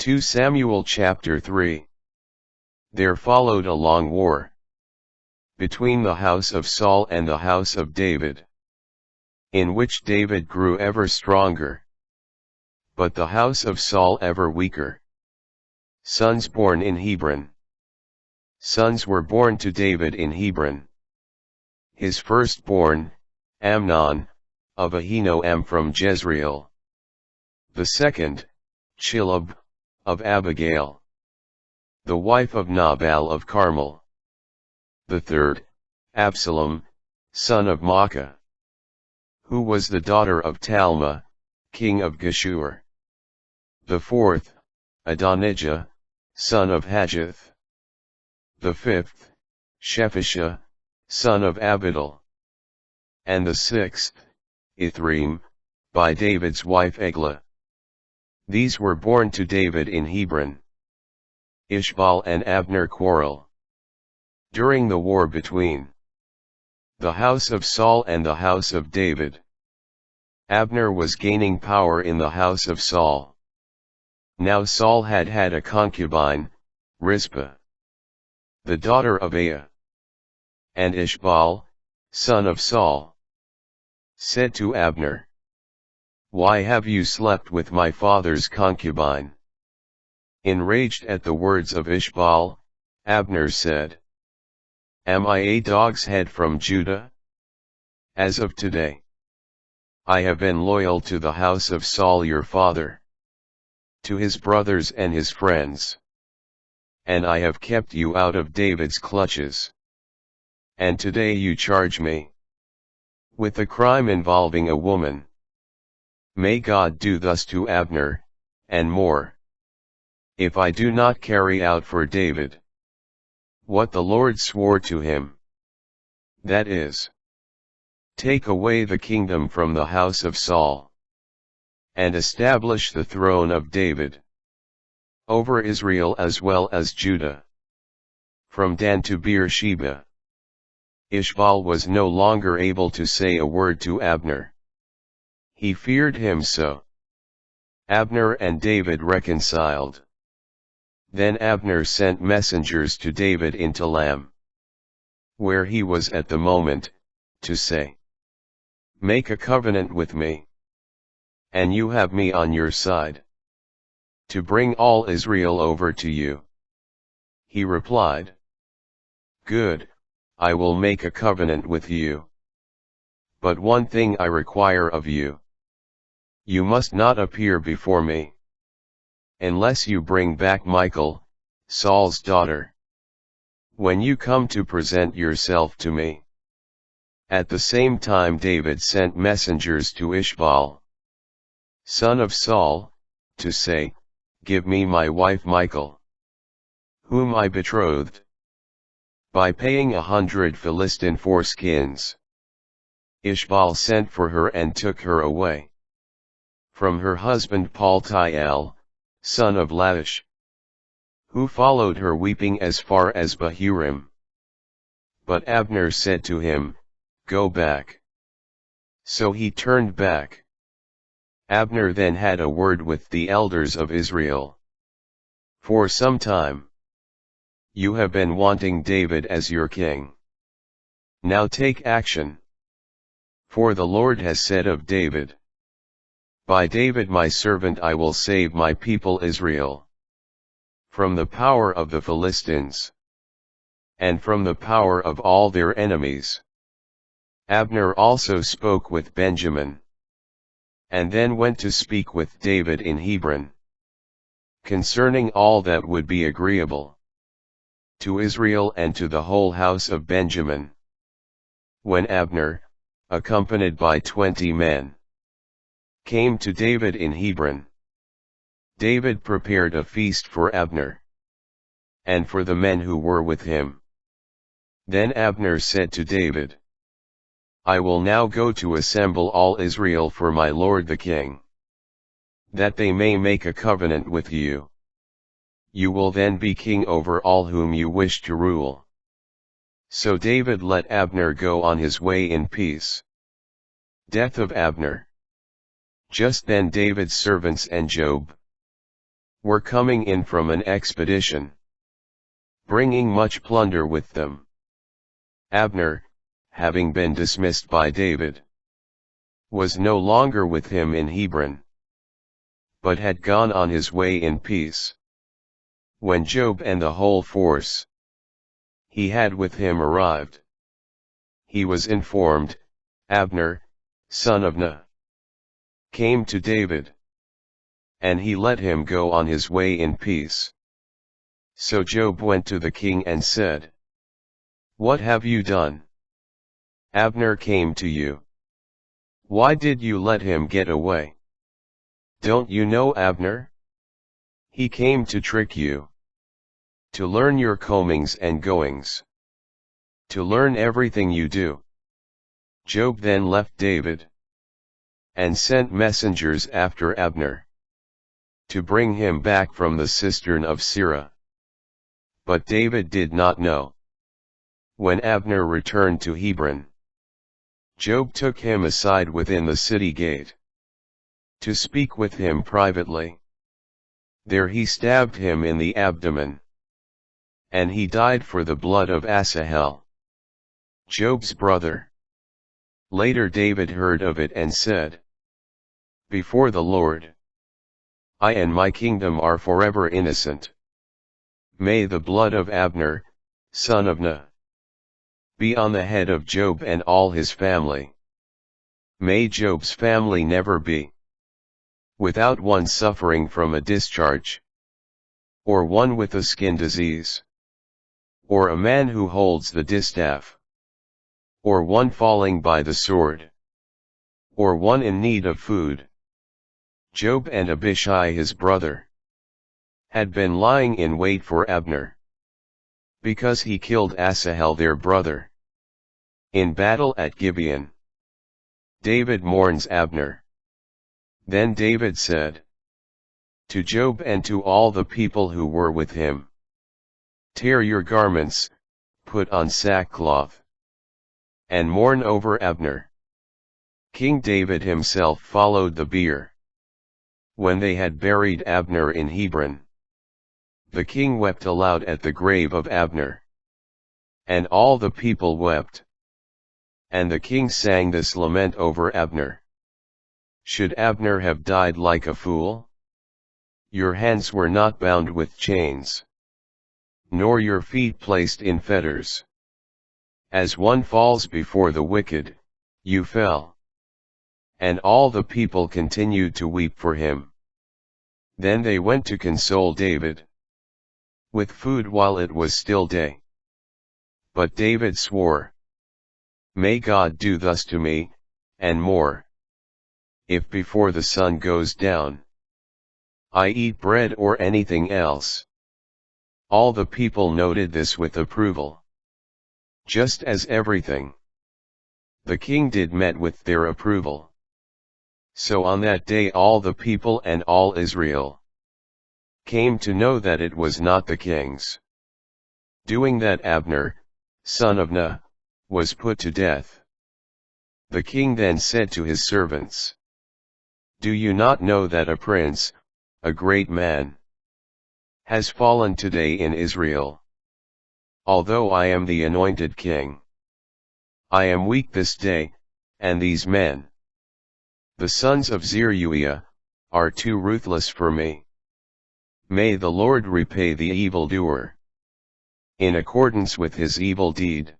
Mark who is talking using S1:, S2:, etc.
S1: 2 Samuel chapter 3. There followed a long war between the house of Saul and the house of David, in which David grew ever stronger, but the house of Saul ever weaker. Sons born in Hebron. Sons were born to David in Hebron. His firstborn, Amnon, of Ahinoam from Jezreel. The second, Chileab, of Abigail, the wife of Nabal of Carmel. The third, Absalom, son of Maacah, who was the daughter of Talmai, king of Geshur. The fourth, Adonijah, son of Haggith. The fifth, Shephisha, son of Abidal. And the sixth, Ithream, by David's wife Eglah. These were born to David in Hebron. Ishbaal and Abner quarrel. During the war between the house of Saul and the house of David, Abner was gaining power in the house of Saul. Now Saul had a concubine, Rizpah, the daughter of Aiah. And Ishbaal, son of Saul, said to Abner, "Why have you slept with my father's concubine?" Enraged at the words of Ishbaal, Abner said, "Am I a dog's head from Judah? As of today, I have been loyal to the house of Saul your father, to his brothers and his friends. And I have kept you out of David's clutches. And today you charge me with a crime involving a woman. May God do thus to Abner, and more, if I do not carry out for David what the Lord swore to him. That is, take away the kingdom from the house of Saul, and establish the throne of David over Israel as well as Judah, from Dan to Beersheba." Ishbaal was no longer able to say a word to Abner. He feared him so. Abner and David reconciled. Then Abner sent messengers to David in Telam, where he was at the moment, to say, "Make a covenant with me, and you have me on your side, to bring all Israel over to you." He replied, "Good, I will make a covenant with you. But one thing I require of you. You must not appear before me, unless you bring back Michal, Saul's daughter, when you come to present yourself to me." At the same time David sent messengers to Ishbaal, son of Saul, to say, "Give me my wife Michal, whom I betrothed, by paying 100 Philistine foreskins." Ishbaal sent for her and took her away from her husband Paltiel, son of Laish, who followed her weeping as far as Bahurim. But Abner said to him, "Go back." So he turned back. Abner then had a word with the elders of Israel. "For some time you have been wanting David as your king. Now take action. For the Lord has said of David, 'By David my servant I will save my people Israel from the power of the Philistines, and from the power of all their enemies.'" Abner also spoke with Benjamin, and then went to speak with David in Hebron, concerning all that would be agreeable to Israel and to the whole house of Benjamin. When Abner, accompanied by 20 men, came to David in Hebron, David prepared a feast for Abner, and for the men who were with him. Then Abner said to David, "I will now go to assemble all Israel for my lord the king, that they may make a covenant with you. You will then be king over all whom you wish to rule." So David let Abner go on his way in peace. Death of Abner. Just then David's servants and Joab, were coming in from an expedition, bringing much plunder with them. Abner, having been dismissed by David, was no longer with him in Hebron, but had gone on his way in peace. When Joab and the whole force he had with him arrived, he was informed, Abner, son of Ner, came to David, and he let him go on his way in peace. So Joab went to the king and said, What have you done? Abner came to you. Why did you let him get away? Don't you know Abner? He came to trick you, to learn your comings and goings, to learn everything you do. Joab then left David, and sent messengers after Abner, to bring him back from the cistern of Sirah. But David did not know. When Abner returned to Hebron, Joab took him aside within the city gate, to speak with him privately. There he stabbed him in the abdomen, and he died for the blood of Asahel, Joab's brother. Later David heard of it and said, Before the Lord, I and my kingdom are forever innocent. May the blood of Abner, son of Ner, be on the head of Joab and all his family. May Joab's family never be without one suffering from a discharge, or one with a skin disease, or a man who holds the distaff, or one falling by the sword, or one in need of food. Joab and Abishai his brother had been lying in wait for Abner, because he killed Asahel their brother in battle at Gibeon. David mourns Abner. Then David said to Joab and to all the people who were with him, Tear your garments, put on sackcloth, and mourn over Abner. King David himself followed the bier. When they had buried Abner in Hebron, the king wept aloud at the grave of Abner, and all the people wept. And the king sang this lament over Abner. Should Abner have died like a fool? Your hands were not bound with chains, nor your feet placed in fetters. As one falls before the wicked, you fell. And all the people continued to weep for him. Then they went to console David with food while it was still day. But David swore, May God do thus to me, and more, if before the sun goes down I eat bread or anything else. All the people noted this with approval, just as everything the king did met with their approval. So on that day all the people and all Israel came to know that it was not the king's doing that Abner, son of Ner, was put to death. The king then said to his servants, Do you not know that a prince, a great man, has fallen today in Israel? Although I am the anointed king, I am weak this day, and these men, the sons of Zeruiah, are too ruthless for me. May the Lord repay the evildoer in accordance with his evil deed.